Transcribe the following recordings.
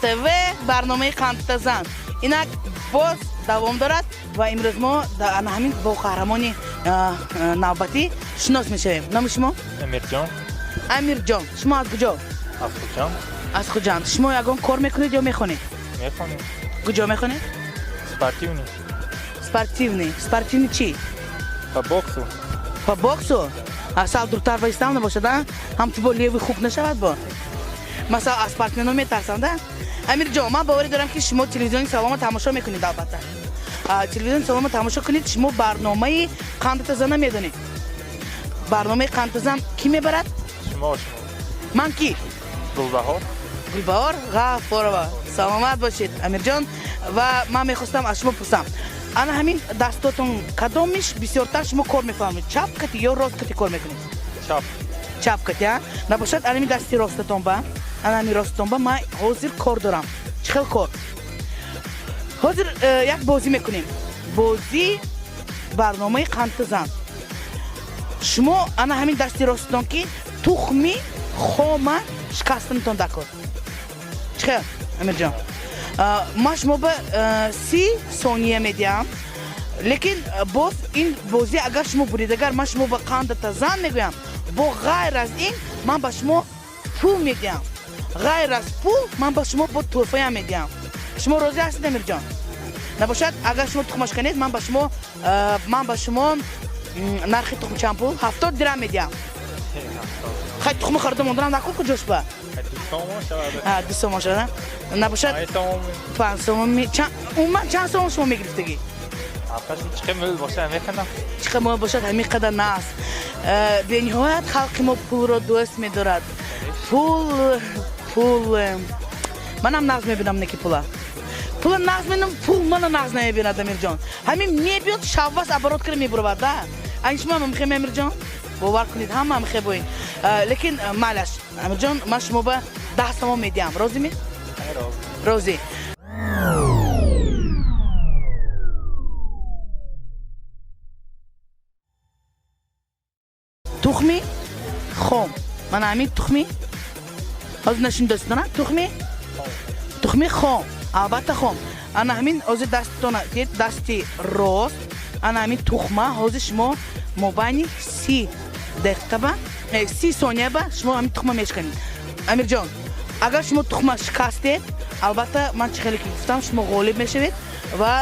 ТВ барномаи Қандтазан. Инак боз давом дорад ва имрӯз мо ана ҳамин бо қаҳрамони навбатӣ шинос мешавем. Номи шумо? Амирҷон. Амирҷон. Шумо аз куҷо? Аз Хуҷанд. Аз Хуҷанд. Шумо ягон кор мекунед ё мехонед? Мехонем. Куҷо мехонед? Спортивный. Спортивный. Спортивный чӣ? По боксу. По боксу? Сал дуртар ваистам набошад, а? Ҳамчун бо леви хуб нашавад бо? Масал аз спортсменон метарсам, да? Амирҷон, ман боварӣ дорам ки шумо телевизиони Салома тамошо мекунед албатта. Телевизиони Салома тамошо кунед, шумо барномаи Қандтазан медонед. Барномаи Қандтазан ки мебарад? Шумо. Ман ки? Гулбаҳор. Гулбаҳор Ғафорова. Саломат бошед, Амирҷон. Ва ман мехостам аз шумо пурсам. Ана ҳамин дастотон кадомиш бисёртар шумо кор мефаҳмед? Чап кати ё рост кати кор мекунед? Чап. Чап кати, а? Набошад ана ҳамин дасти ростатон ба? Ана ҳамин ростатон ба ман ҳозир кор дорам. Чӣ хел кор? Ҳозир як бозӣ мекунем. Бозӣ барномаи Қандтазан. Шумо ана ҳамин дасти ростатон ки тухми хома шикастанатон дакор. Чӣ хел, Амирҷон? Ман шумо ба 30 сония медиҳам. Лекин боз ин бозӣ агар шумо буред, агар ман шумо ба Қандтазан мегӯям, бо ғайр аз ин ман ба шумо пул медиҳам. Ғайр аз пул ман ба шумо бо тӯҳфаям медиҳам. Шумо розӣ ҳастед, Амирҷон? Набошад агар шумо тухмаш канед, ман ба шумо нархи тухм чанд пул? 70 дирам медиҳам. Хай тухми харида монданам накун куҷош ба? 2 сомон шуда. Набошад 5 сомон. Умуман чанд сомон шумо мегирифтагӣ? Чӣ қимил бошад мекунам. Чӣ қимил бошад ҳамин қадар не аст. Бениҳоят халқи мо пулро дӯст медорад. Пул манам нағз мебинам, не ки пула. Пула нағз мебинам, пул мана нағз намебинад, Амирҷон. ҳамин мебиёд шаввас оборот кара мебуравад, да? Ани шумо мехем, Амирҷон? бовар кунед ҳама мехебоед. Лекин малаш Амирҷон, ман шумо ба 10 сомон медиҳам. Розиме? Розӣ. тухми хом. Мана ҳамин тухми ҳозир нашин дост дорам. Тухми хом. Албатта хом. Ана ҳамин ҳозир дасттона дед дасти рост. Ана ҳамин тухма ҳозир шумо мобайни 30 дақиқа ба 30 сония ба шумо ҳамин тухма мешканед. Амирҷон, агар шумо тухма шикастед, албатта ман чӣ хеле ки гуфтам, шумо ғолиб мешавед ва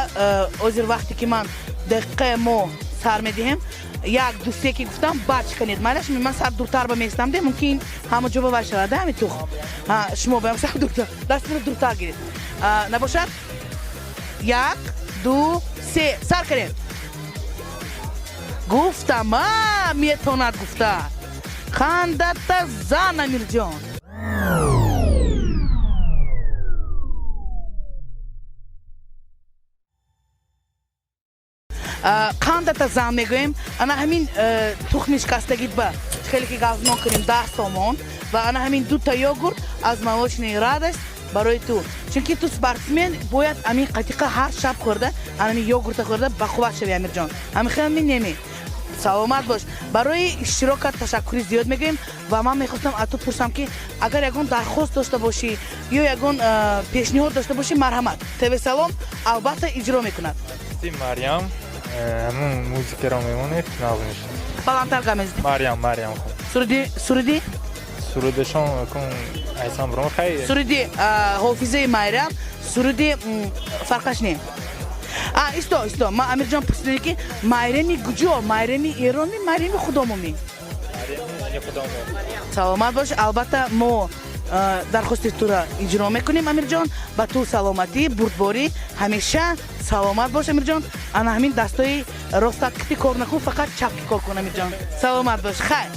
ҳозир вақте ки ман дақиқаи мо сар медиҳем, 1-2-3 ки гуфтам баъд шиканед. Майдаш ман сар дуртар ба меистам де, мумкин ҳама ҷо ба вай шавад, ҳамин тухм. Шумо ба сар дуртар, дастро дуртар гиред. Набошад 1-2-3 сар каред. Гуфтам, метонад гуфта. Қандтазан, Амирҷон. Қандтазан мегӯем. Ана ҳамин тухми шикастагид ба хеле ки газмон кунем 10 сомон ва ана ҳамин 2 та йогурт аз молочной радост барои ту. Чунки ту спортсмен бояд амин қатиқа ҳар шаб хӯрда, ана йогурта хӯрда бақувват шави, Амирҷон. Ҳамин хеле неми. Саломат бош. Барои иштирокат ташаккури зиёд мегӯем ва ман мехостам аз ту пурсам ки агар ягон дархост дошта бошӣ ё ягон пешниҳод дошта бошӣ, марҳамат. ТВ Салом албатта иҷро мекунад. Мариям ҳамун музикаро мемонед, назмиш. Баландтар гамез. Мариям. Суруди? Сурудишон кун айсан брон хай. Суруди Ҳофизаи Мариям, суруди фарқаш не. Исто. Ма Амирҷон пурсидем ки майрами куҷо? Майрами Эрони, майрами Худомоми? Майрами Худомо. Саломат бош. Албатта мо дархости тура иҷро мекунем, Амирҷон. Ба ту саломатӣ, бурдборӣ, ҳамеша саломат бош, Амирҷон. Ана ҳамин дастои ростакити кор накун, фақат чапки кор кун, Амирҷон. Саломат бош. Хайр.